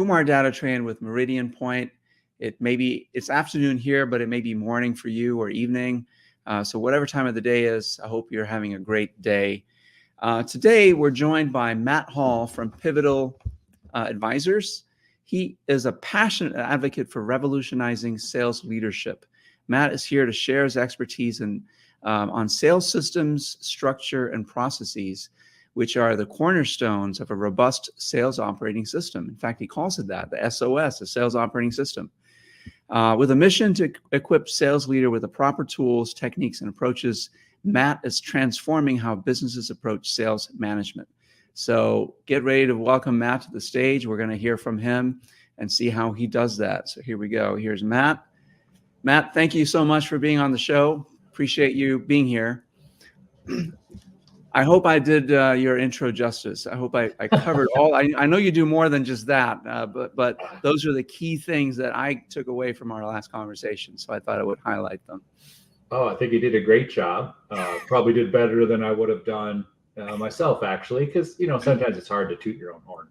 Kumar Data with Meridian Point. It's afternoon here, but it may be morning for you or evening. So whatever time of the day is, I hope you're having a great day. Today, we're joined by Matt Hall from Pivotal Advisors. He is a passionate advocate for revolutionizing sales leadership. Matt is here to share his expertise on sales systems, structure, and processes, which are the cornerstones of a robust sales operating system. In fact, he calls it that, the SOS, the sales operating system. With a mission to equip sales leader with the proper tools, techniques, and approaches, Matt is transforming how businesses approach sales management. So get ready to welcome Matt to the stage. We're going to hear from him and see how he does that. So here we go. Here's Matt. Matt, thank you so much for being on the show. Appreciate you being here. I hope I did your intro justice. I hope I covered all. I know you do more than just that, but those are the key things that I took away from our last conversation. So I thought I would highlight them. Oh, I think you did a great job. Probably did better than I would have done myself, actually, because sometimes it's hard to toot your own horn.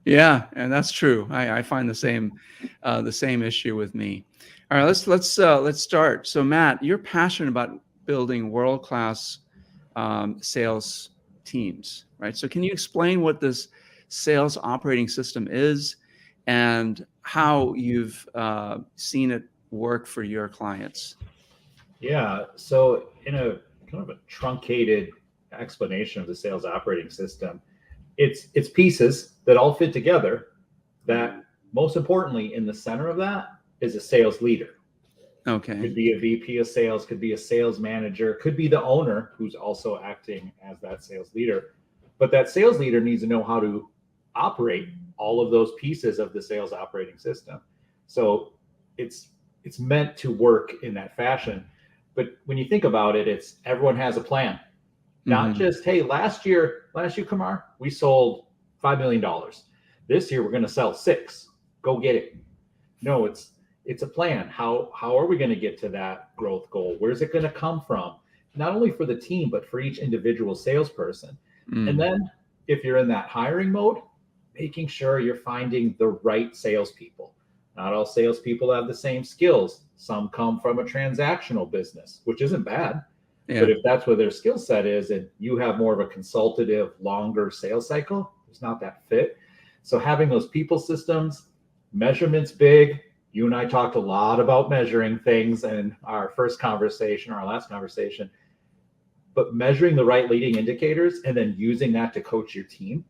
Yeah, and that's true. I find the same issue with me. All right, let's start. So Matt, you're passionate about building world-class sales teams, right? So can you explain what this sales operating system is and how you've seen it work for your clients? Yeah, so in a kind of a truncated explanation of the sales operating system, it's pieces that all fit together that, most importantly, in the center of that is a sales leader. Okay. Could be a VP of sales, could be a sales manager, could be the owner who's also acting as that sales leader. But that sales leader needs to know how to operate all of those pieces of the sales operating system. So it's meant to work in that fashion. But when you think about it, it's everyone has a plan. Not just, hey, last year, Kumar, we sold $5 million. This year, we're going to sell 6. Go get it. No, it's a plan. How are we going to get to that growth goal? Where's it going to come from? Not only for the team, but for each individual salesperson. And then if you're in that hiring mode, making sure you're finding the right salespeople. Not all salespeople have the same skills. Some come from a transactional business, which isn't bad. Yeah. But if that's where their skill set is and you have more of a consultative, longer sales cycle, it's not that fit. So having those people systems, measurement's big. You and I talked a lot about measuring things in our first conversation, our last conversation, but measuring the right leading indicators and then using that to coach your team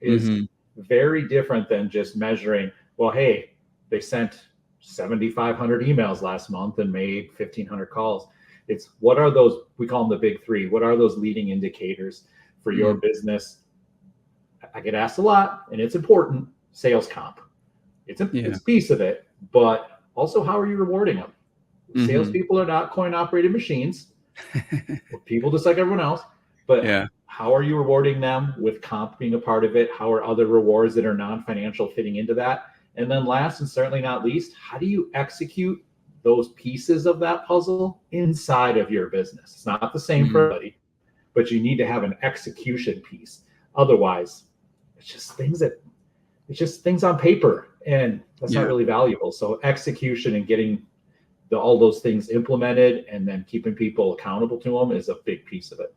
is very different than just measuring, well, hey, they sent 7,500 emails last month and made 1,500 calls. It's what are those, we call them the big 3. What are those leading indicators for your business? I get asked a lot, and it's important, sales comp. It's a piece of it, but also how are you rewarding them? Salespeople are not coin-operated machines. We're people just like everyone else, but how are you rewarding them with comp being a part of it? How are other rewards that are non-financial fitting into that? And then last and certainly not least, how do you execute those pieces of that puzzle inside of your business? It's not the same for everybody, but you need to have an execution piece. Otherwise, it's just things on paper, and that's not really valuable. So execution and getting all those things implemented and then keeping people accountable to them is a big piece of it.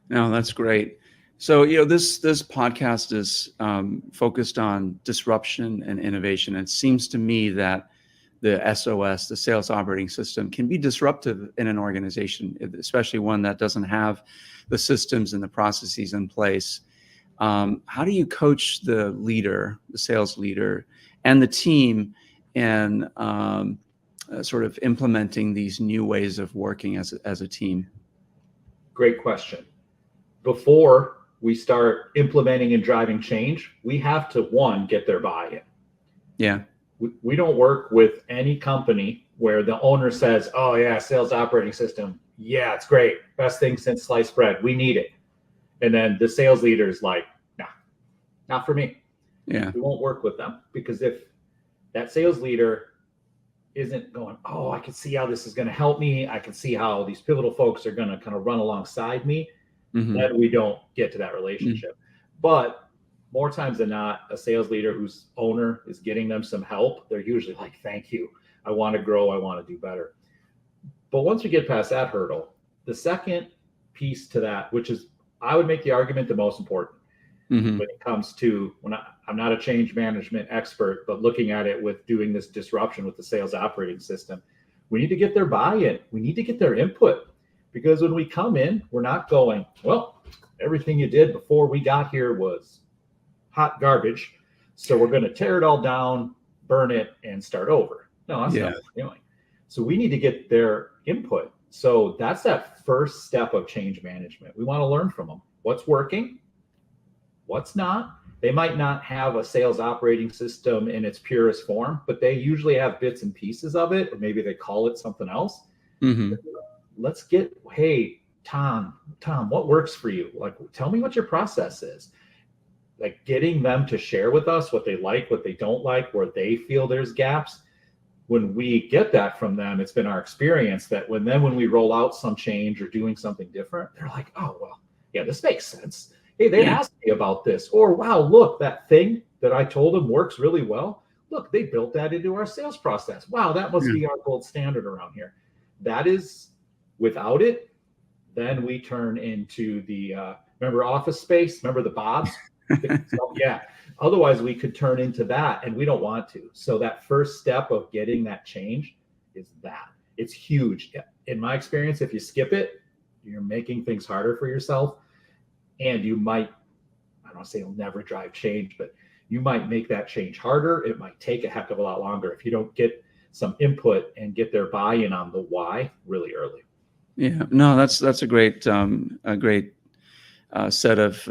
No, that's great. So, this podcast is focused on disruption and innovation. It seems to me that the SOS, the sales operating system, can be disruptive in an organization, especially one that doesn't have the systems and the processes in place. How do you coach the leader, the sales leader, and the team in sort of implementing these new ways of working as a team? Great question. Before we start implementing and driving change, we have to, one, get their buy-in. Yeah. We don't work with any company where the owner says, oh yeah, sales operating system. Yeah, it's great. Best thing since sliced bread. We need it. And then the sales leader is like, nah, not for me. Yeah. We won't work with them, because if that sales leader isn't going, oh, I can see how this is going to help me, I can see how these pivotal folks are going to kind of run alongside me, then we don't get to that relationship. But more times than not, a sales leader whose owner is getting them some help, they're usually like, thank you. I want to grow. I want to do better. But once we get past that hurdle, the second piece to that, which is, I would make the argument, the most important Mm-hmm. when it comes to, I'm not a change management expert, but looking at it with doing this disruption with the sales operating system, we need to get their buy-in. We need to get their input, because when we come in, we're not going, well, everything you did before we got here was hot garbage, so we're going to tear it all down, burn it, and start over. No, that's not Yeah. what we're doing. So we need to get their input. So that's that first step of change management. We want to learn from them. What's working? What's not? They might not have a sales operating system in its purest form, but they usually have bits and pieces of it, or maybe they call it something else. Mm-hmm. Let's get, hey, Tom, what works for you? Like, tell me what your process is. Like, getting them to share with us what they like, what they don't like, where they feel there's gaps. When we get that from them, it's been our experience that when we roll out some change or doing something different, they're like, oh, well, yeah, this makes sense. Hey, they Yeah. asked me about this. Or, wow, look, that thing that I told them works really well. Look, they built that into our sales process. Wow, that must Yeah. be our gold standard around here. That is, without it, then we turn into the, remember Office Space? Remember the Bobs? So, yeah. Otherwise, we could turn into that, and we don't want to. So that first step of getting that change is that. It's huge. In my experience, if you skip it, you're making things harder for yourself, and you might, I don't want to say you'll never drive change, but you might make that change harder. It might take a heck of a lot longer if you don't get some input and get their buy-in on the why really early. Yeah. No, that's a great set of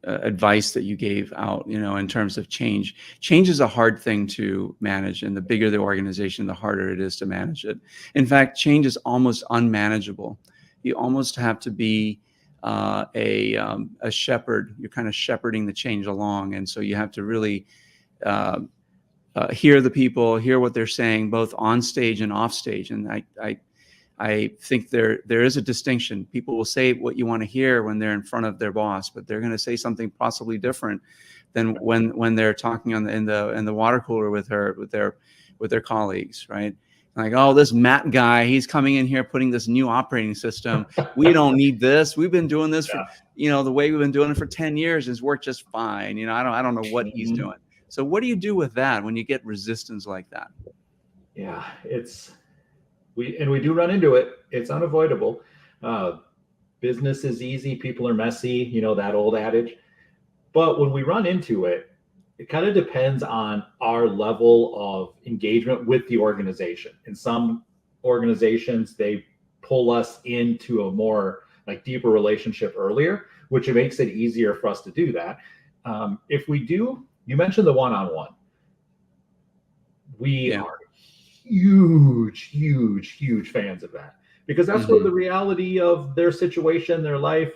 advice that you gave out, in terms of change. Change is a hard thing to manage, and the bigger the organization, the harder it is to manage it. In fact, change is almost unmanageable. You almost have to be a shepherd. You're kind of shepherding the change along, and so you have to really hear the people, hear what they're saying, both on stage and off stage. And I think there is a distinction. People will say what you want to hear when they're in front of their boss, but they're going to say something possibly different than when they're talking in the water cooler with their colleagues, right? Like, oh, this Matt guy, he's coming in here putting this new operating system. We don't need this. We've been doing this for, the way we've been doing it for 10 years. It's worked just fine. I don't know what he's doing. So what do you do with that when you get resistance like that? Yeah, we do run into it. It's unavoidable. Business is easy. People are messy, that old adage. But when we run into it, it kind of depends on our level of engagement with the organization. In some organizations, they pull us into a more deeper relationship earlier, which makes it easier for us to do that. If we do, you mentioned the one-on-one. We are huge fans of that, because that's where the reality of their situation, their life,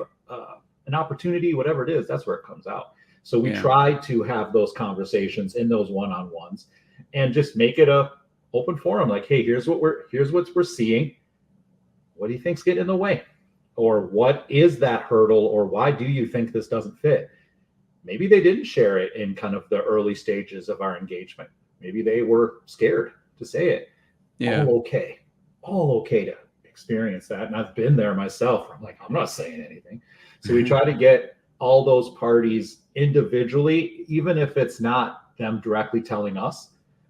an opportunity, whatever it is, that's where it comes out. So we try to have those conversations in those one-on-ones and just make it a open forum. Like, hey, here's what we're seeing. What do you think's getting in the way? Or what is that hurdle? Or why do you think this doesn't fit? Maybe they didn't share it in kind of the early stages of our engagement. Maybe they were scared to say it. Yeah. All okay to experience that. And I've been there myself. I'm like, I'm not saying anything. So we try to get all those parties individually, even if it's not them directly telling us,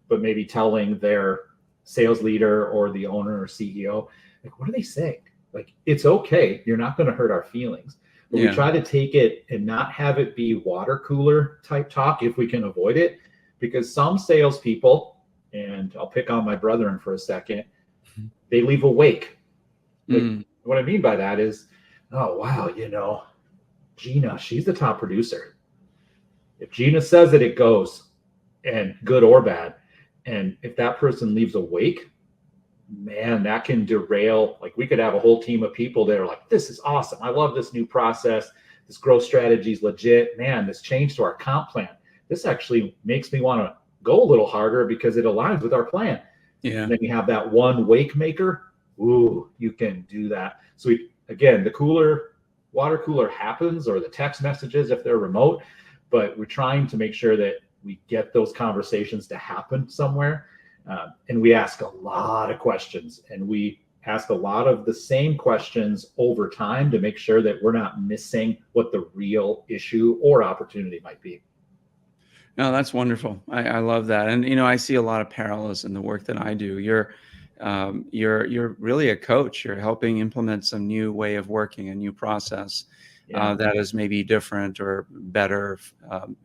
but maybe telling their sales leader or the owner or CEO, like, what are they saying? Like, it's okay. You're not going to hurt our feelings. But we try to take it and not have it be water cooler type talk if we can avoid it, because some salespeople, and I'll pick on my brethren for a second, they leave a wake. What I mean by that is, oh, wow, Gina, she's the top producer. If Gina says it, it goes, and good or bad. And if that person leaves a wake, man, that can derail. Like, we could have a whole team of people that are like, this is awesome. I love this new process. This growth strategy is legit. Man, this change to our comp plan, this actually makes me want to go a little harder because it aligns with our plan. Yeah. And then you have that one wake maker. Ooh, you can do that. So again, the water cooler happens, or the text messages if they're remote, but we're trying to make sure that we get those conversations to happen somewhere. And we ask a lot of questions, and we ask a lot of the same questions over time to make sure that we're not missing what the real issue or opportunity might be. No, that's wonderful. I love that, and I see a lot of parallels in the work that I do. You're really a coach. You're helping implement some new way of working, a new process Yeah. that is maybe different or better.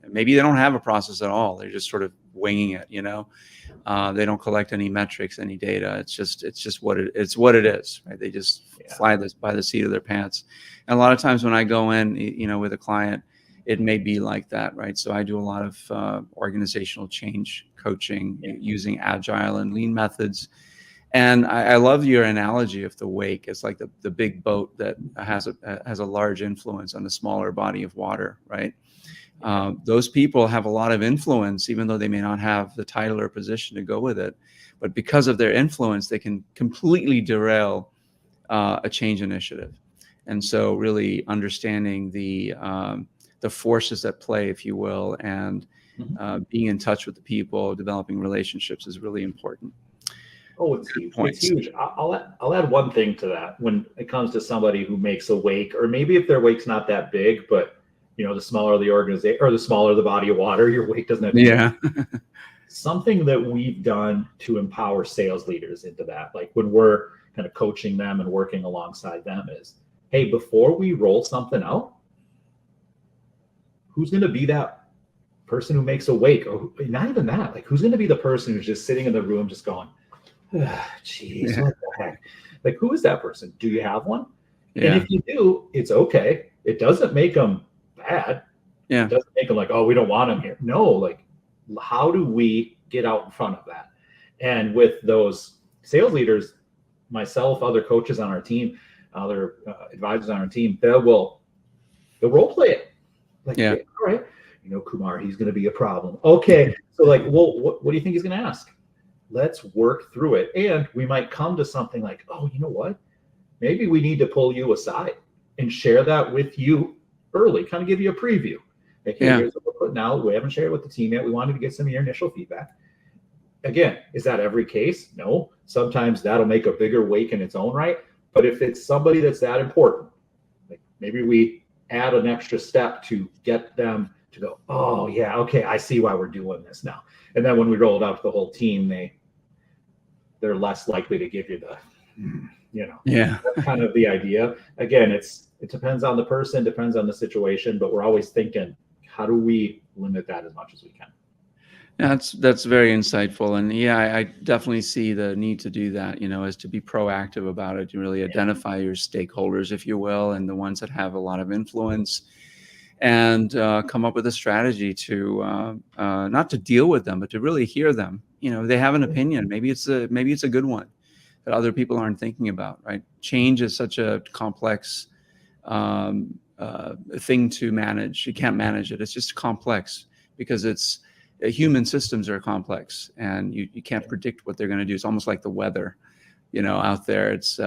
Maybe they don't have a process at all. They're just sort of winging it. They don't collect any metrics, any data. It's just what it is. Right? They just fly this by the seat of their pants. And a lot of times when I go in, with a client, it may be like that, right? So I do a lot of organizational change coaching using agile and lean methods. And I love your analogy of the wake. It's like the big boat that has a large influence on the smaller body of water, right? Those people have a lot of influence, even though they may not have the title or position to go with it. But because of their influence, they can completely derail a change initiative. And so really understanding the forces at play, if you will, and being in touch with the people, developing relationships is really important. Oh, it's huge. It's huge. I'll add one thing to that when it comes to somebody who makes a wake, or maybe if their wake's not that big, but the smaller the organization or the smaller the body of water, your wake doesn't have to be. Something that we've done to empower sales leaders into that, like when we're kind of coaching them and working alongside them, is, hey, before we roll something out, who's going to be that person who makes a wake? Or not even that, like who's going to be the person who's just sitting in the room just going, geez, what the heck? Like, who is that person? Do you have one? And if you do, it's okay. It doesn't make them bad. It doesn't make them like, oh, we don't want them here. No, like, how do we get out in front of that? And with those sales leaders, myself, other coaches on our team, other advisors on our team, they'll role play it. Like, hey, all right, Kumar, he's going to be a problem. Okay, so like, well, what do you think he's going to ask? Let's work through it. And we might come to something like, oh, you know what? Maybe we need to pull you aside and share that with you early, kind of give you a preview. Like, hey, here's what we're putting out. We haven't shared it with the team yet. We wanted to get some of your initial feedback. Again, is that every case? No. Sometimes that'll make a bigger wake in its own right. But if it's somebody that's that important, like maybe we add an extra step to get them to go, oh, yeah, okay, I see why we're doing this now. And then when we roll it out to the whole team, they're less likely to give you the, that's kind of the idea. Again, it depends on the person, depends on the situation, but we're always thinking, how do we limit that as much as we can? That's very insightful. And I definitely see the need to do that, is to be proactive about it, to really identify your stakeholders, if you will, and the ones that have a lot of influence, and come up with a strategy to not to deal with them, but to really hear them. They have an opinion. Maybe it's a good one that other people aren't thinking about, right? Change is such a complex thing to manage. You can't manage it. It's just complex because human systems are complex, and you can't predict what they're going to do. It's almost like the weather, out there. It's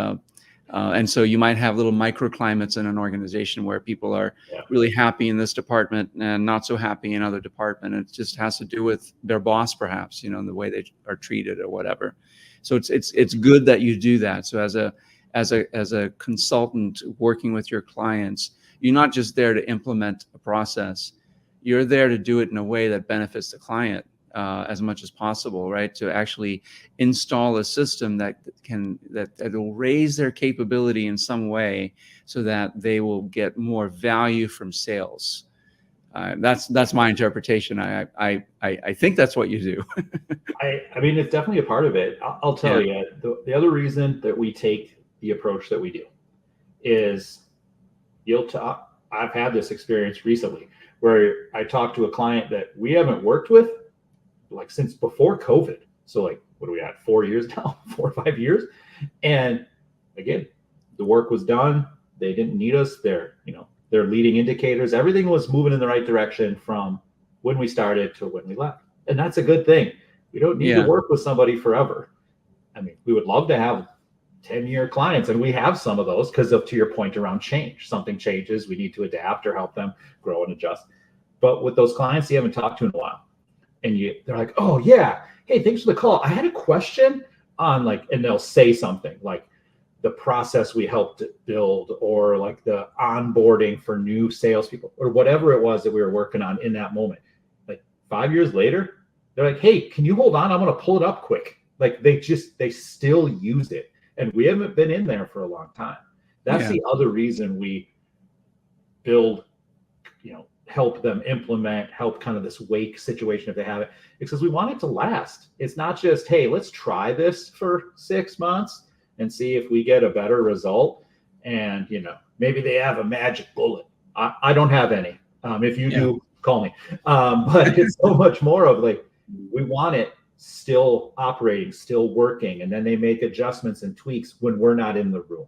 and so you might have little microclimates in an organization where people are really happy in this department and not so happy in other department. It just has to do with their boss, perhaps, and the way they are treated or whatever. So it's good that you do that. So as a consultant working with your clients, you're not just there to implement a process. You're there to do it in a way that benefits the client as much as possible, right? To actually install a system that will raise their capability in some way so that they will get more value from sales. That's my interpretation. I think that's what you do. I mean, it's definitely a part of it. I'll tell you, the other reason that we take the approach that we do is I've had this experience recently where I talked to a client that we haven't worked with like since before COVID. So like, what are we at? 4 years now, 4 or 5 years. And again, the work was done. They didn't need us. Their leading indicators, everything was moving in the right direction from when we started to when we left. And that's a good thing. We don't need to work with somebody forever. I mean, we would love to have 10-year clients, and we have some of those because to your point around change. Something changes, we need to adapt or help them grow and adjust. But with those clients you haven't talked to in a while, and they're like, oh yeah, hey, thanks for the call. I had a question on like, and they'll say something like the process we helped build, or like the onboarding for new salespeople, or whatever it was that we were working on in that moment. Like 5 years later, they're like, hey, can you hold on? I'm going to pull it up quick. Like they still use it. And we haven't been in there for a long time. That's the other reason we build, help them implement, help kind of this wake situation if they have it, because we want it to last. It's not just, hey, let's try this for 6 months and see if we get a better result. And, maybe they have a magic bullet. I don't have any. If you do, call me. But it's so much more of like, we want it still operating, still working. And then they make adjustments and tweaks when we're not in the room.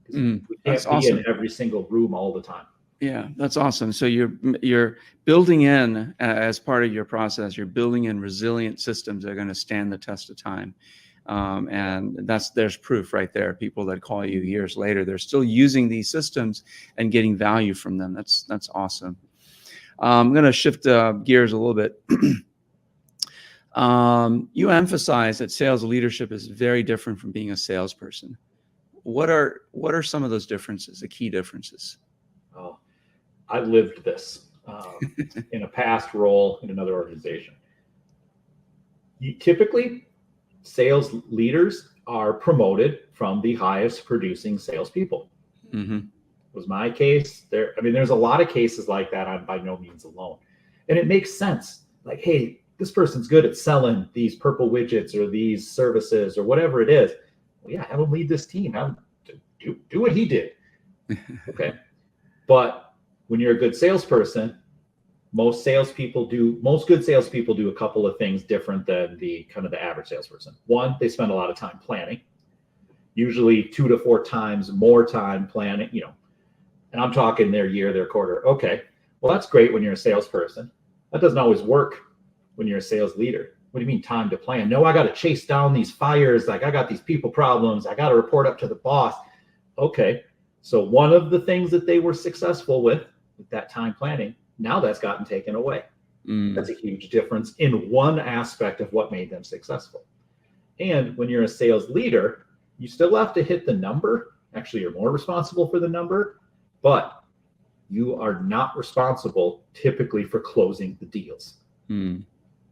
We can't be in every single room all the time. Yeah, that's awesome. So you're building in, as part of your process, you're building in resilient systems that are going to stand the test of time. And there's proof right there. People that call you years later, they're still using these systems and getting value from them. That's awesome. I'm going to shift gears a little bit. You emphasize that sales leadership is very different from being a salesperson. What are some of those differences, the key differences? Oh, I lived this in a past role in another organization. Typically, sales leaders are promoted from the highest producing salespeople. Mm-hmm. Was my case. There's a lot of cases like that. I'm by no means alone. And it makes sense. Like, hey, this person's good at selling these purple widgets or these services or whatever it is. Well, yeah, have him lead this team. Have him do what he did. Okay. But when you're a good salesperson, most good salespeople do a couple of things different than the average salesperson. One, they spend a lot of time planning, usually 2 to 4 times more time planning, and I'm talking their year, their quarter. Okay, well, that's great when you're a salesperson. That doesn't always work when you're a sales leader. What do you mean time to plan? No, I got to chase down these fires. Like I got these people problems. I got to report up to the boss. Okay. So one of the things that they were successful with that time planning, now that's gotten taken away. That's a huge difference in one aspect of what made them successful. And when you're a sales leader, you still have to hit the number. Actually, you're more responsible for the number, but you are not responsible typically for closing the deals,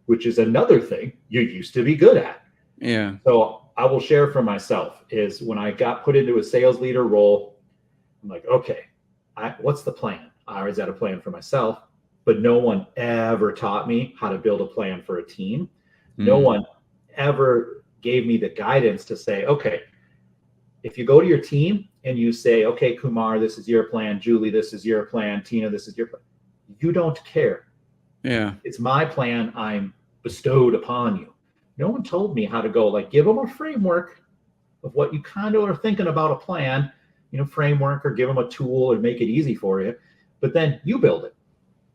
which is another thing you used to be good at. Yeah. So I will share for myself is when I got put into a sales leader role, I'm like, okay, what's the plan? I always had a plan for myself, but no one ever taught me how to build a plan for a team. No one ever gave me the guidance to say, okay, if you go to your team and you say, okay, Kumar, this is your plan. Julie, this is your plan. Tina, this is your plan. You don't care. Yeah. It's my plan. I'm bestowed upon you. No one told me how to go, like, give them a framework of what you kind of are thinking about a plan, framework, or give them a tool and make it easy for you. But then you build it.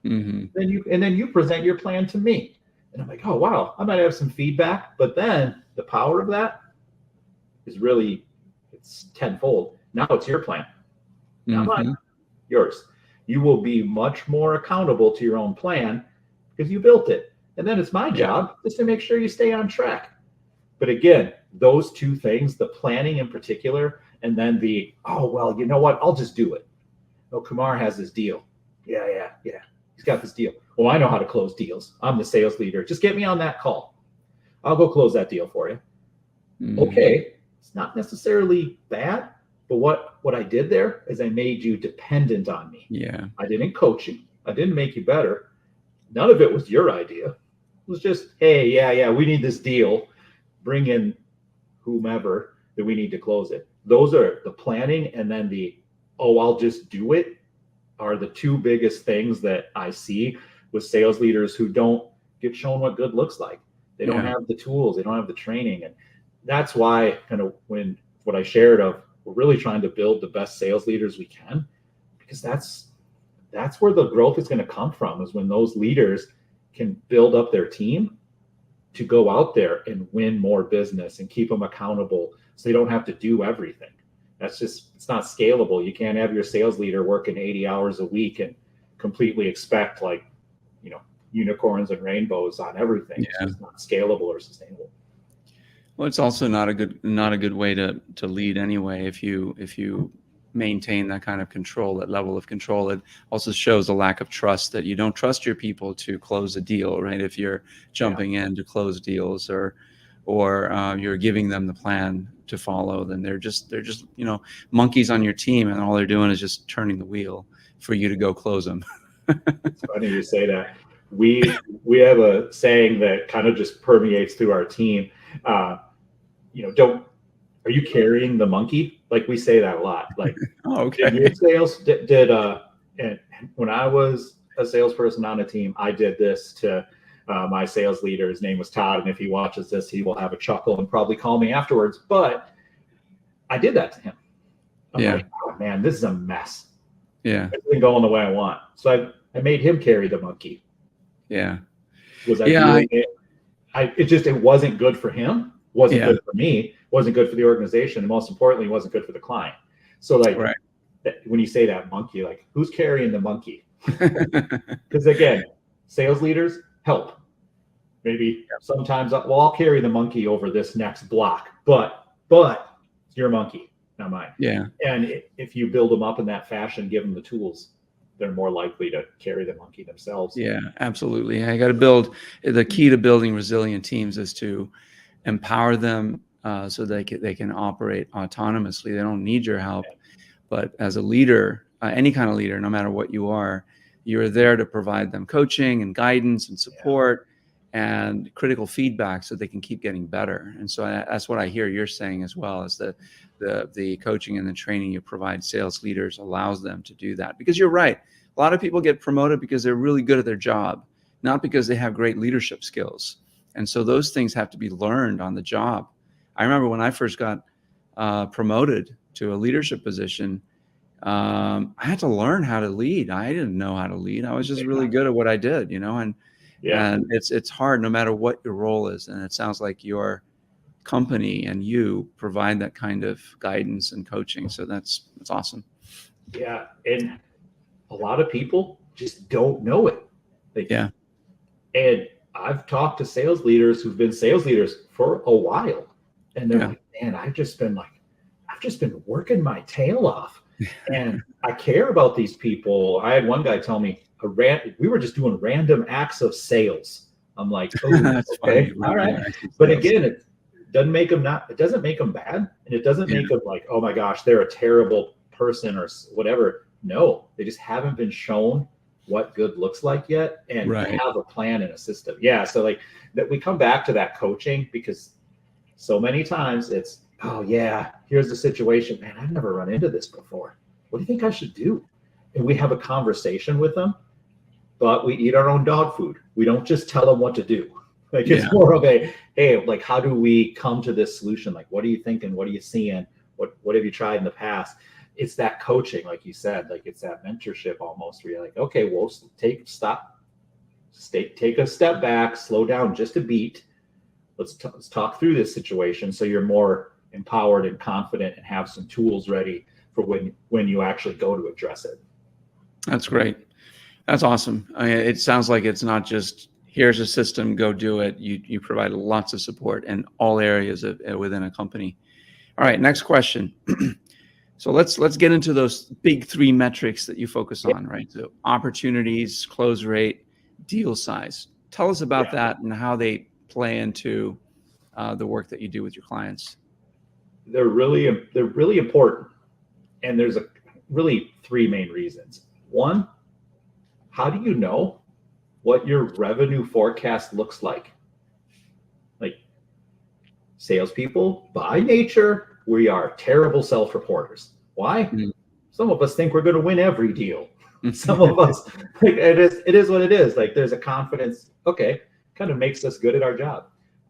Then you present your plan to me. And I'm like, oh, wow, I might have some feedback. But then the power of that is really, it's tenfold. Now it's your plan. Not mine, yours. You will be much more accountable to your own plan because you built it. And then it's my job just to make sure you stay on track. But again, those two things, the planning in particular, and then the, oh, well, you know what? I'll just do it. Oh, Kumar has this deal. Yeah. He's got this deal. Well, I know how to close deals. I'm the sales leader. Just get me on that call. I'll go close that deal for you. Okay. It's not necessarily bad, but what I did there is I made you dependent on me. Yeah. I didn't coach you. I didn't make you better. None of it was your idea. It was just, hey, yeah, we need this deal. Bring in whomever that we need to close it. Those are the planning, and then the, oh, I'll just do it, are the two biggest things that I see with sales leaders who don't get shown what good looks like. They don't have the tools. They don't have the training. And that's why when what I shared of, we're really trying to build the best sales leaders we can, because that's where the growth is going to come from, is when those leaders can build up their team to go out there and win more business and keep them accountable so they don't have to do everything. It's not scalable. You can't have your sales leader working 80 hours a week and completely expect like, unicorns and rainbows on everything. It's just not scalable or sustainable. Well, it's also not a good way to lead anyway. If you maintain that kind of control, that level of control, it also shows a lack of trust, that you don't trust your people to close a deal, right? If you're jumping in to close deals, or you're giving them the plan to follow, then they're just monkeys on your team, and all they're doing is just turning the wheel for you to go close them. It's funny you say that. We have a saying that kind of just permeates through our team. Are you carrying the monkey? Like, we say that a lot. Like, oh, okay. Did your sales and when I was a salesperson on a team, I did this to my sales leader. His name was Todd, and if he watches this, he will have a chuckle and probably call me afterwards. But I did that to him. I'm like, oh man, this is a mess. Yeah, everything going the way I want. So I made him carry the monkey. Yeah. Was I doing it? It wasn't good for him. Wasn't good for me. Wasn't good for the organization. And most importantly, it wasn't good for the client. So like, when you say that monkey, like, who's carrying the monkey? Because again, sales leaders help. Maybe sometimes, I'll carry the monkey over this next block, but it's your monkey, not mine. Yeah. And if you build them up in that fashion, give them the tools, they're more likely to carry the monkey themselves. Yeah, absolutely. I got to build. The key to building resilient teams is to empower them so they can operate autonomously. They don't need your help. But as a leader, any kind of leader, no matter what you are, you're there to provide them coaching and guidance and support and critical feedback so they can keep getting better. And so that's what I hear you're saying as well, is that the coaching and the training you provide sales leaders allows them to do that. Because you're right. A lot of people get promoted because they're really good at their job, not because they have great leadership skills. And so those things have to be learned on the job. I remember when I first got promoted to a leadership position, I had to learn how to lead. I didn't know how to lead. I was just really good at what I did, and it's hard no matter what your role is. And it sounds like your company and you provide that kind of guidance and coaching. So that's awesome. Yeah. And a lot of people just don't know it. And I've talked to sales leaders who've been sales leaders for a while, and they're like, man, I've just been working my tail off, and I care about these people. I had one guy tell me we were just doing random acts of sales. I'm like, oh, that's okay, funny. All right. But again, it doesn't make them bad, and it doesn't make them like, oh my gosh, they're a terrible person or whatever. No, they just haven't been shown what good looks like yet, and have a plan and a system. Yeah. So like that, we come back to that coaching, because so many times it's, oh yeah, here's the situation, man, I've never run into this before. What do you think I should do? And we have a conversation with them, but we eat our own dog food. We don't just tell them what to do. Like, it's more of a, hey, like, how do we come to this solution? Like, what are you thinking? What are you seeing? What have you tried in the past? It's that coaching, like you said, like it's that mentorship almost, where you're like, okay, well, take a step back, slow down just a beat. Let's talk through this situation, so you're more empowered and confident and have some tools ready for when you actually go to address it. That's great. That's awesome. I mean, it sounds like it's not just, here's a system, go do it. You provide lots of support in all areas within a company. All right, next question. So let's get into those big three metrics that you focus on, right? So opportunities, close rate, deal size. Tell us about that and how they play into the work that you do with your clients. They're really important, and there's really three main reasons. One, how do you know what your revenue forecast looks like? Like, salespeople, by nature, we are terrible self-reporters. Why? Mm-hmm. Some of us think we're going to win every deal. Some of us, like, it is what it is. Like, there's a confidence, okay, kind of makes us good at our job.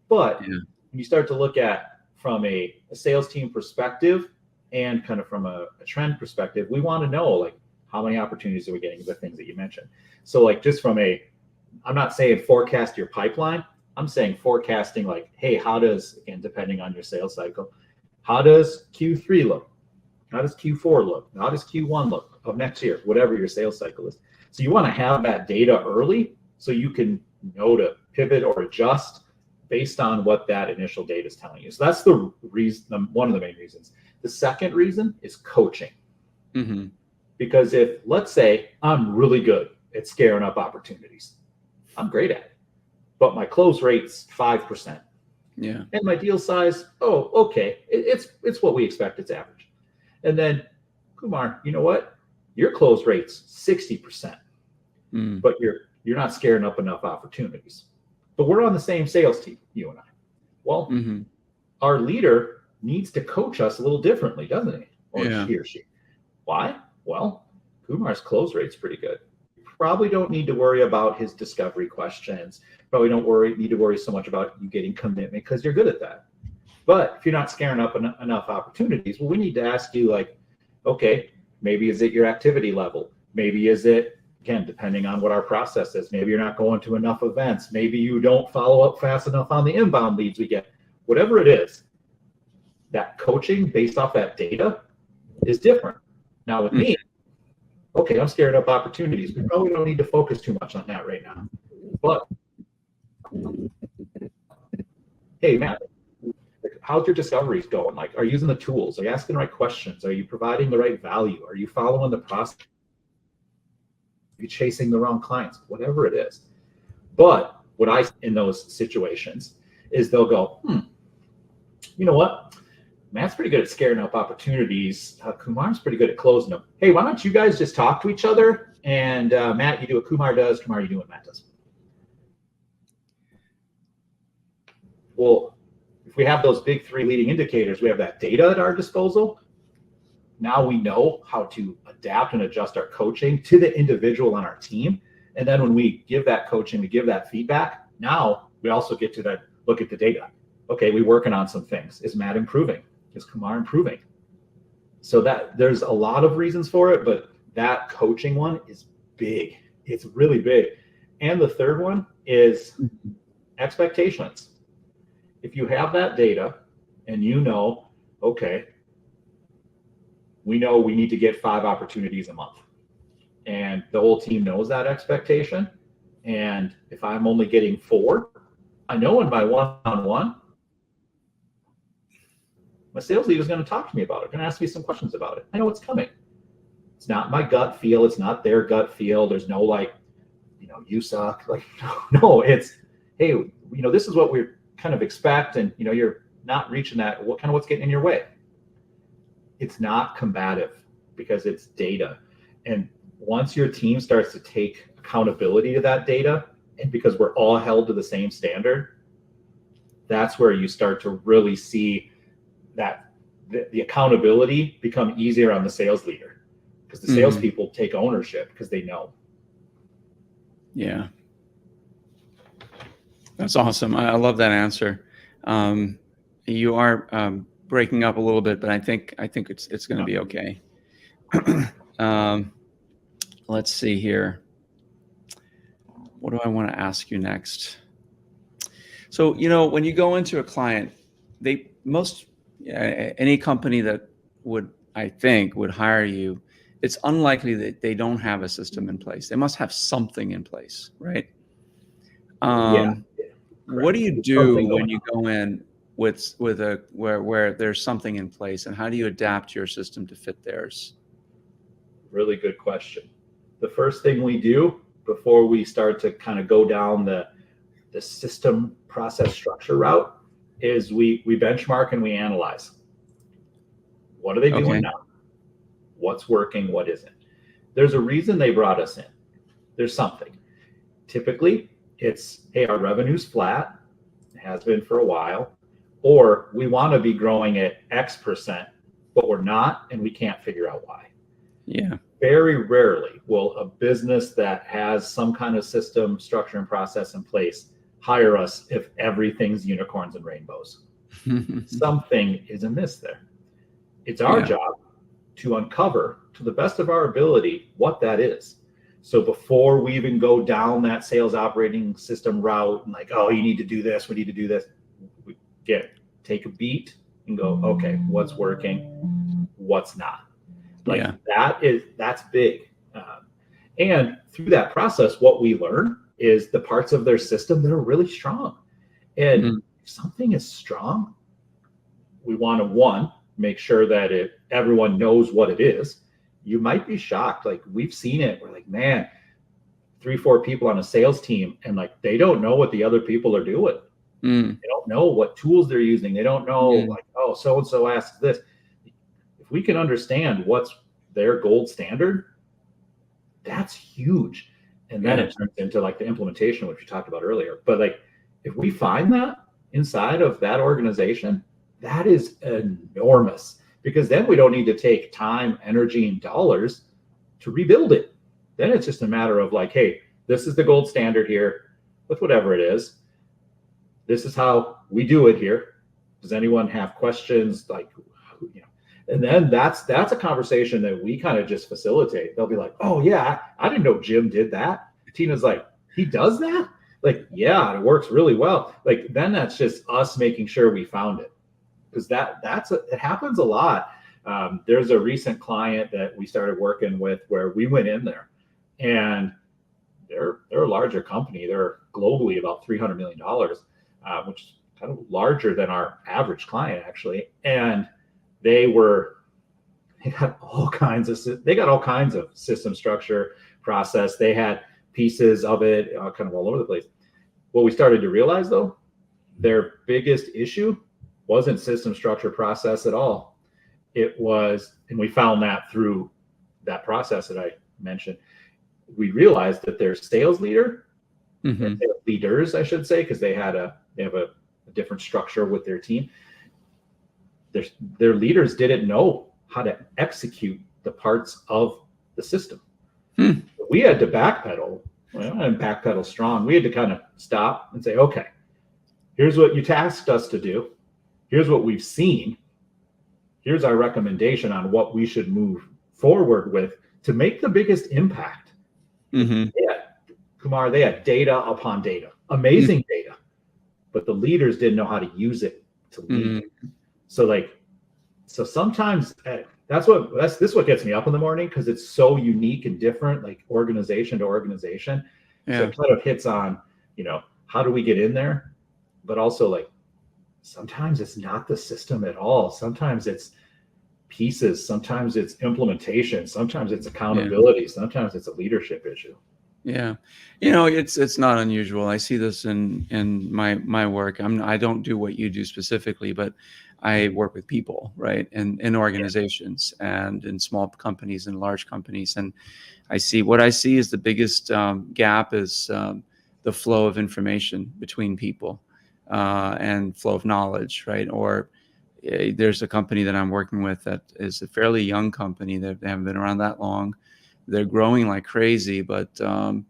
But when you start to look at from a sales team perspective and kind of from a trend perspective, we want to know, like, how many opportunities are we getting, the things that you mentioned. So like, just from I'm not saying forecast your pipeline. I'm saying forecasting, like, hey, how does, again, depending on your sales cycle, how does Q3 look? How does Q4 look? How does Q1 look of next year? Whatever your sales cycle is. So you want to have that data early so you can know to pivot or adjust based on what that initial data is telling you. So that's the reason, one of the main reasons. The second reason is coaching. Mm-hmm. Because if, let's say, I'm really good at scaring up opportunities, I'm great at it, but my close rate's 5%. Yeah. And my deal size, oh, okay, it's what we expect, it's average. And then, Kumar, you know what? Your close rate's 60%, but you're not scaring up enough opportunities. But we're on the same sales team, you and I. Well, our leader needs to coach us a little differently, doesn't he? Or he or she. Why? Well, Kumar's close rate's pretty good. You probably don't need to worry about his discovery questions. Probably don't need to worry so much about you getting commitment because you're good at that. But if you're not scaring up enough opportunities, well, we need to ask you, like, okay, maybe is it your activity level? Maybe is it, again, depending on what our process is, maybe you're not going to enough events. Maybe you don't follow up fast enough on the inbound leads we get. Whatever it is, that coaching based off that data is different. Now with me, okay, I'm scared up opportunities. We probably don't need to focus too much on that right now. But hey, Matt, how's your discoveries going? Like, are you using the tools? Are you asking the right questions? Are you providing the right value? Are you following the process? Are you chasing the wrong clients? Whatever it is. But what I in those situations is they'll go, you know what? Matt's pretty good at scaring up opportunities. Kumar's pretty good at closing them. Hey, why don't you guys just talk to each other? And Matt, you do what Kumar does. Kumar, you do what Matt does. Well, if we have those big three leading indicators, we have that data at our disposal. Now we know how to adapt and adjust our coaching to the individual on our team. And then when we give that coaching, we give that feedback, now we also get to that, look at the data. Okay, we're working on some things. Is Matt improving? Is Kumar improving? So that there's a lot of reasons for it, but that coaching one is big. It's really big. And the third one is expectations. If you have that data and you know, okay, we know we need to get 5 opportunities a month, and the whole team knows that expectation. And if I'm only getting 4, I know in my one-on-one, my sales leader is going to talk to me about it, going to ask me some questions about it. I know it's coming. It's not my gut feel. It's not their gut feel. There's no like, you suck. Like, no, it's, hey, this is what we kind of expect. And, you're not reaching that. What's getting in your way? It's not combative because it's data. And once your team starts to take accountability to that data, and because we're all held to the same standard, that's where you start to really see that the accountability become easier on the sales leader, because the salespeople take ownership because they know. Yeah. That's awesome. I love that answer. You are breaking up a little bit, but I think it's going to be okay. Let's see here. What do I want to ask you next? So, when you go into a client, any company that would hire you, it's unlikely that they don't have a system in place. They must have something in place, right? What do you do when you go in with where there's something in place, and how do you adapt your system to fit theirs? Really good question. The first thing we do before we start to kind of go down the system process structure route is we benchmark and we analyze. What are they doing now? What's working? What isn't? There's a reason they brought us in. There's something. Typically, it's, hey, our revenue's flat. It has been for a while. Or we want to be growing at X%, but we're not, and we can't figure out why. Yeah. Very rarely will a business that has some kind of system, structure, and process in place hire us if everything's unicorns and rainbows. Something is amiss there. It's our job to uncover, to the best of our ability, what that is. So before we even go down that sales operating system route and like, oh, you need to do this, we need to do this, we take a beat and go, okay, what's working, what's not? Like that's big. And through that process, what we learn is the parts of their system that are really strong. And Mm. if something is strong, we want to, one, make sure that everyone knows what it is. You might be shocked. Like, we've seen it. We're like, man, 3, 4 people on a sales team, and like, they don't know what the other people are doing. Mm. They don't know what tools they're using. They don't know, like, oh, so and so asks this. If we can understand what's their gold standard, that's huge. And then it turns into like the implementation, which we talked about earlier. But like, if we find that inside of that organization, that is enormous, because then we don't need to take time, energy, and dollars to rebuild it. Then it's just a matter of like, hey, this is the gold standard here with whatever it is. This is how we do it here. Does anyone have questions? Like, you know, and then that's a conversation that we kind of just facilitate. They'll be like, oh yeah, I didn't know Jim did that. Tina's like, he does that? Like, yeah, it works really well. Like, then that's just us making sure we found it. Because it happens a lot. There's a recent client that we started working with where we went in there, and they're a larger company. They're globally about $300 million, which is kind of larger than our average client, actually. And they got all kinds of system structure, process. They had pieces of it kind of all over the place. What we started to realize, though, their biggest issue wasn't system structure process at all. It was, and we found that through that process that I mentioned, we realized that their sales leader, their leaders, I should say, because they have a different structure with their team. Their leaders didn't know how to execute the parts of the system. We had to backpedal, and backpedal strong. We had to kind of stop and say, okay, here's what you tasked us to do. Here's what we've seen. Here's our recommendation on what we should move forward with to make the biggest impact. Kumar, they had data upon data, amazing data, but the leaders didn't know how to use it to lead. So sometimes this is what gets me up in the morning, because it's so unique and different, like organization to organization. So it kind of hits on, how do we get in there? But also, like, sometimes it's not the system at all. Sometimes it's pieces. Sometimes it's implementation. Sometimes it's accountability. Sometimes it's a leadership issue. Yeah. It's not unusual. I see this in my work. I don't do what you do specifically, but I work with people, right? In organizations and in small companies and large companies. And what I see is the biggest gap is the flow of information between people and flow of knowledge, right? Or there's a company that I'm working with that is a fairly young company. They haven't been around that long. They're growing like crazy, but they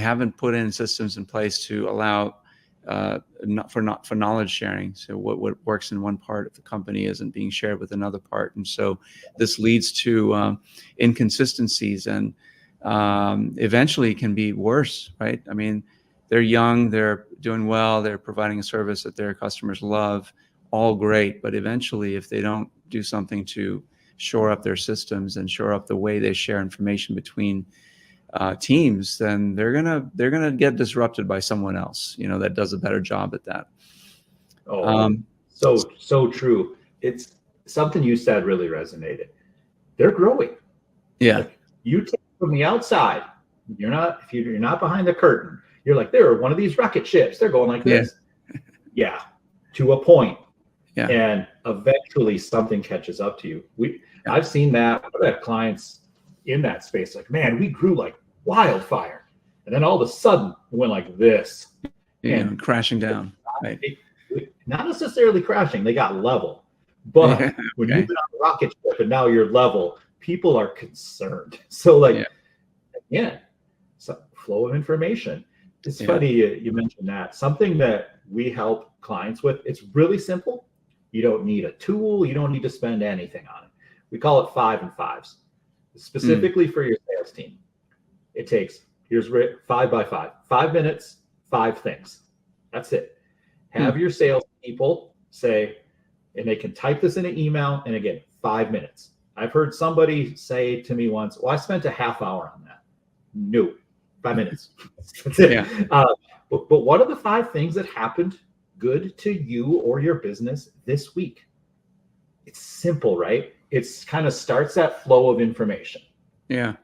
haven't put in systems in place to allow for knowledge sharing. So what works in one part of the company isn't being shared with another part, and so this leads to inconsistencies, and eventually can be worse, right? I mean, they're young, they're doing well, they're providing a service that their customers love, all great, but eventually, if they don't do something to shore up their systems and shore up the way they share information between teams, then they're gonna get disrupted by someone else, that does a better job at that. So true. It's something you said really resonated. They're growing. Yeah. Like, you take from the outside. You're not behind the curtain. You're like, they're one of these rocket ships. They're going like this. Yeah, to a point. Yeah. And eventually something catches up to you. I've seen that. I've had clients in that space, like, man, we grew like wildfire. And then all of a sudden it went like this. And crashing down. Right. Not necessarily crashing, they got level. But when you've been on a rocket ship and now you're level, people are concerned. So so flow of information. It's funny you mentioned that. Something that we help clients with, it's really simple. You don't need a tool. You don't need to spend anything on it. We call it 5 and 5s, specifically for your sales team. It takes, here's 5 by 5, 5 minutes, 5 things. That's it. Have your sales people say, and they can type this in an email, and again, 5 minutes. I've heard somebody say to me once, well, I spent a half hour on that. No, 5 minutes. That's it. Yeah. But what are the 5 things that happened good to you or your business this week? It's simple, right? It's kind of starts that flow of information. Yeah.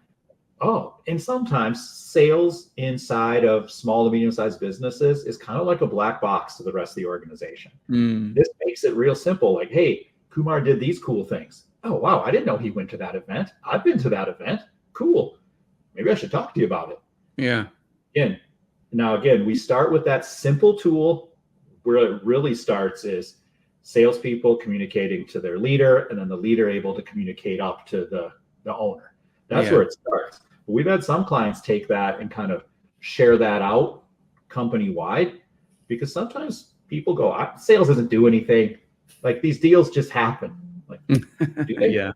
Oh, and sometimes sales inside of small to medium-sized businesses is kind of like a black box to the rest of the organization. This makes it real simple. Like, hey, Kumar did these cool things. Oh, wow, I didn't know he went to that event. I've been to that event. Cool. Maybe I should talk to you about it. Yeah. Again, we start with that simple tool. Where it really starts is salespeople communicating to their leader, and then the leader able to communicate up to the owner. That's where it starts. But we've had some clients take that and kind of share that out company wide, because sometimes people go, sales doesn't do anything. Like, these deals just happen. Like, do they? Yeah.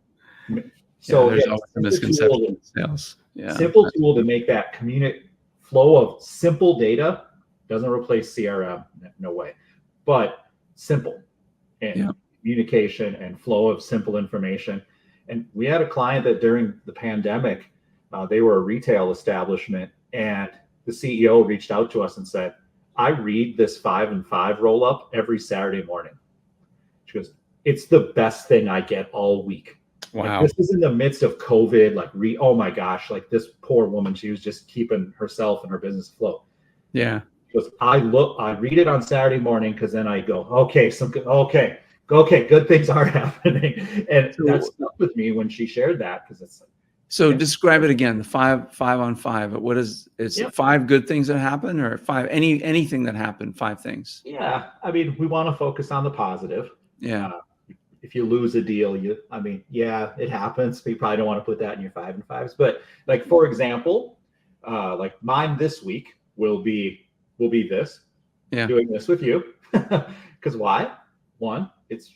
So there's always a misconception in sales. Yeah. Simple tool to make that flow of simple data. Doesn't replace CRM, no way, but simple and communication and flow of simple information. And we had a client that during the pandemic, they were a retail establishment, and the CEO reached out to us and said, I read this 5 and 5 roll up every Saturday morning. She goes, it's the best thing I get all week. Wow. Like, this is in the midst of COVID. Like, oh my gosh, like, this poor woman, she was just keeping herself and her business afloat. Yeah. Because I read it on Saturday morning, because then I go, okay, good things are happening. And that stuck with me when she shared that, because it's like, so describe it again, the 5 on 5. What is it 5 good things that happen, or 5 anything that happened, 5 things? Yeah. I mean, we want to focus on the positive. Yeah. If you lose a deal, it happens. But you probably don't want to put that in your 5 and 5s. But, like, for example, like mine this week will be this, doing this with you. Because why? 1, it's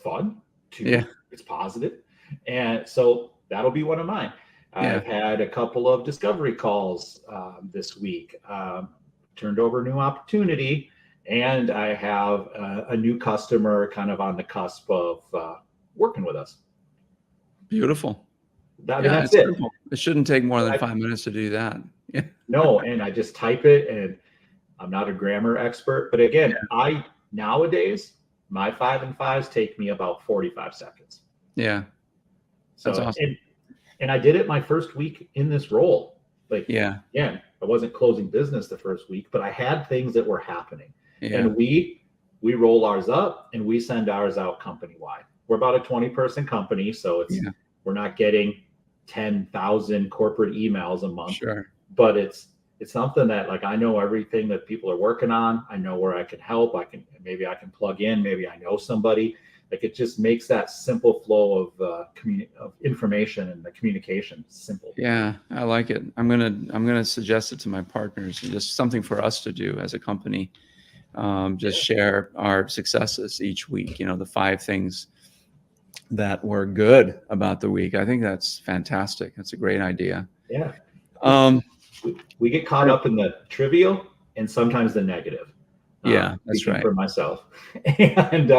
fun. 2, it's positive. And so that'll be one of mine. I've had a couple of discovery calls this week, turned over a new opportunity, and I have a new customer kind of on the cusp of working with us. Beautiful. That's it. Simple. It shouldn't take more than 5 minutes to do that. Yeah. No, and I just type it, and I'm not a grammar expert, but again, nowadays my 5 and 5s take me about 45 seconds. Yeah. That's awesome. And I did it my first week in this role. Like, again, I wasn't closing business the first week, but I had things that were happening. Yeah. And we roll ours up and we send ours out company wide. We're about a 20-person company, so we're not getting 10,000 corporate emails a month. Sure. But it's something that, like, I know everything that people are working on. I know where I can help. Maybe I can plug in. Maybe I know somebody. Like, it just makes that simple flow of information and the communication simple. Yeah, I like it. I'm gonna suggest it to my partners. Just something for us to do as a company. Just share our successes each week. The 5 things that were good about the week. I think that's fantastic. That's a great idea. Yeah. We get caught up in the trivial and sometimes the negative. That's right. For myself. And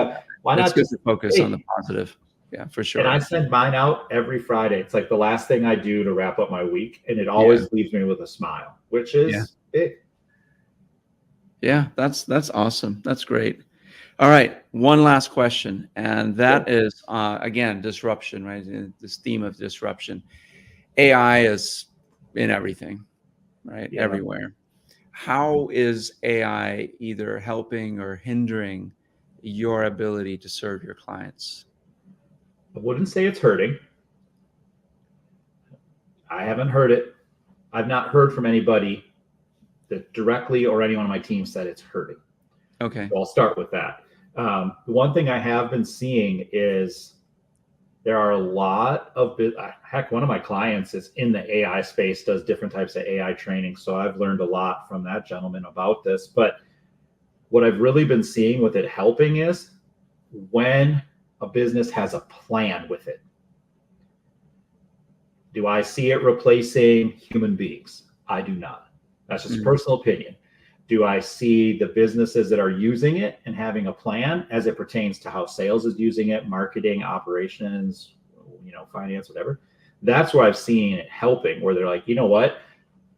why not just focus on the positive? Yeah, for sure. And I send mine out every Friday. It's like the last thing I do to wrap up my week, and it always leaves me with a smile, which is big. Yeah, that's awesome. That's great. All right, one last question, and that is again, disruption, right? This theme of disruption. AI is in everything, right? Yeah. Everywhere. How is AI either helping or hindering your ability to serve your clients? I wouldn't say it's hurting. I haven't heard it. I've not heard from anybody that directly or anyone on my team said it's hurting. Okay. So I'll start with that. The one thing I have been seeing is there are a lot of, one of my clients is in the AI space, does different types of AI training. So I've learned a lot from that gentleman about this. But what I've really been seeing with it helping is when a business has a plan with it. Do I see it replacing human beings? I do not. That's just personal opinion. Do I see the businesses that are using it and having a plan as it pertains to how sales is using it, marketing, operations, finance, whatever. That's where I've seen it helping, where they're like, you know what,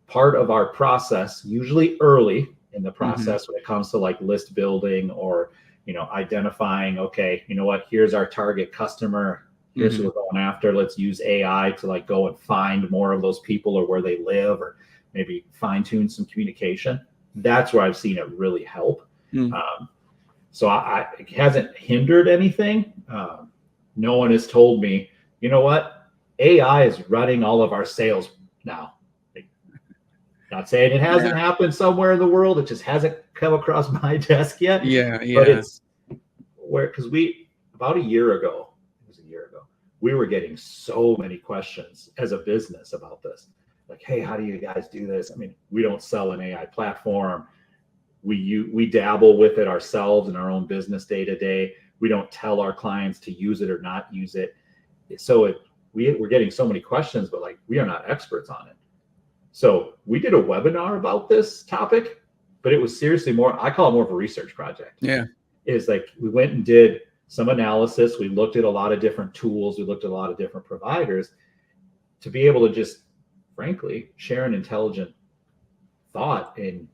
part of our process, usually early in the process, when it comes to like list building or, identifying, okay, you know what, here's our target customer, here's who we're going after. Let's use AI to like go and find more of those people or where they live, or maybe fine tune some communication. That's where I've seen it really help. So it hasn't hindered anything. No one has told me, you know what, AI is running all of our sales now. Not saying it hasn't happened somewhere in the world. It just hasn't come across my desk yet. But it's because about a year ago, we were getting so many questions as a business about this. Like, hey, how do you guys do this? I mean, we don't sell an AI platform. We dabble with it ourselves in our own business day to day. We don't tell our clients to use it or not use it. So we're getting so many questions, but like, we are not experts on it. So we did a webinar about this topic, but it was seriously I call it more of a research project. Yeah. It's like we went and did some analysis. We looked at a lot of different tools. We looked at a lot of different providers to be able to just, frankly, share an intelligent thought and,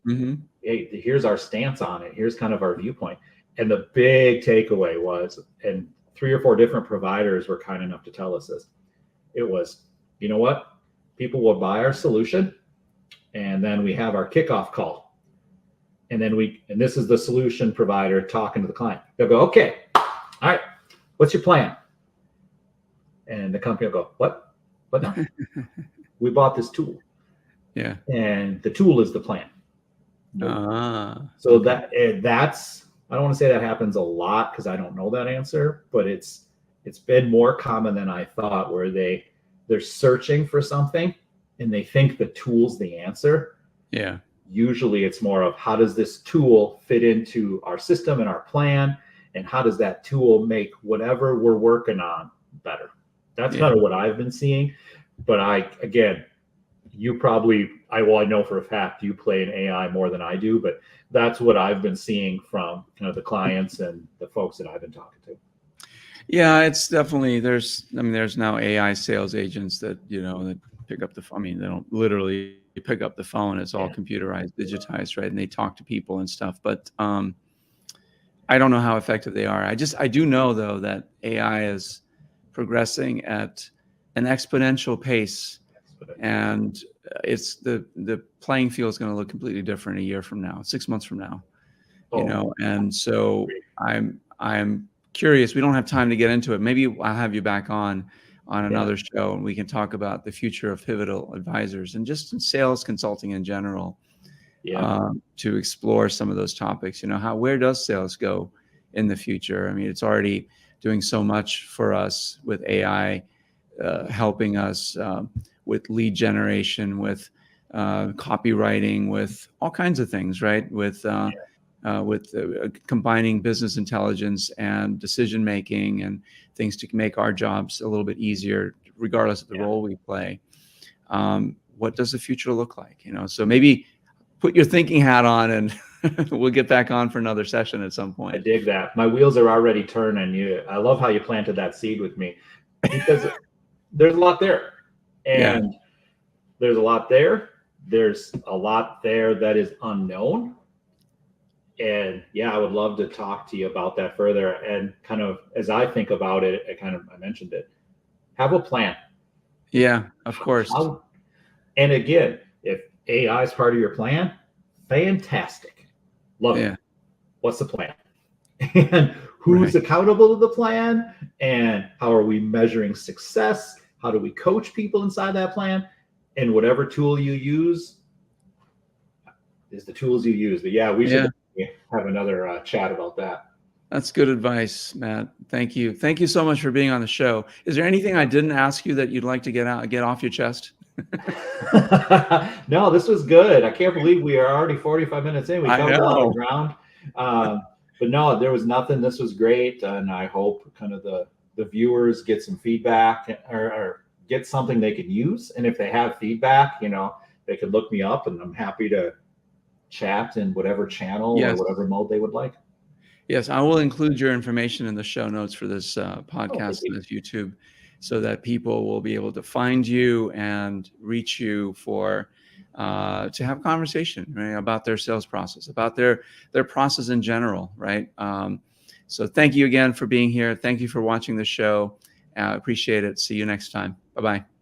hey, here's our stance on it. Here's kind of our viewpoint. And the big takeaway was, and 3 or 4 different providers were kind enough to tell us this, it was, you know what? People will buy our solution, and then we have our kickoff call. And then and this is the solution provider talking to the client. They'll go, okay, all right, what's your plan? And the company will go, what? What now? We bought this tool. Yeah. And the tool is the plan. So okay. that's, I don't want to say that happens a lot because I don't know that answer, but it's been more common than I thought, where they're searching for something and they think the tool's the answer. Yeah. Usually it's more of, how does this tool fit into our system and our plan? And how does that tool make whatever we're working on better? That's kind of what I've been seeing. But I know for a fact you play in AI more than I do, but that's what I've been seeing from the clients and the folks that I've been talking to. Yeah, it's definitely, there's now AI sales agents that, that pick up the phone. I mean, they don't literally pick up the phone. It's all computerized, digitized, right? And they talk to people and stuff. But I don't know how effective they are. I do know, though, that AI is progressing at an exponential pace. And it's the playing field is going to look completely different a year from now, 6 months from now, and so I'm curious. We don't have time to get into it. Maybe I'll have you back on another show, and we can talk about the future of pivotal advisors and just in sales consulting in general, to explore some of those topics. Where does sales go in the future? I mean, it's already doing so much for us with AI, helping us with lead generation, with copywriting, with all kinds of things, right? With combining business intelligence and decision making and things to make our jobs a little bit easier, regardless of the role we play. What does the future look like? So maybe put your thinking hat on, and we'll get back on for another session at some point. I dig that. My wheels are already turning. I love how you planted that seed with me, because there's a lot there. And there's a lot there. There's a lot there that is unknown. And I would love to talk to you about that further. And kind of as I think about it, I mentioned it. Have a plan. Yeah, of course. And again, if AI is part of your plan, fantastic. Love it. What's the plan? And who's accountable to the plan? And how are we measuring success? How do we coach people inside that plan? And whatever tool you use is the tools you use. But we should have another chat about that. That's good advice, Matt. Thank you. Thank you so much for being on the show. Is there anything I didn't ask you that you'd like to get off your chest? No, this was good. I can't believe we are already 45 minutes in. We covered a lot of ground. But no, there was nothing. This was great. And I hope kind of the viewers get some feedback or get something they can use. And if they have feedback, they could look me up, and I'm happy to chat in whatever channel or whatever mode they would like. Yes, I will include your information in the show notes for this Oh, thank podcast you. and this YouTube, so that people will be able to find you and reach you for to have conversation, right, about their sales process, about their process in general, right? So thank you again for being here. Thank you for watching the show. Appreciate it. See you next time. Bye bye.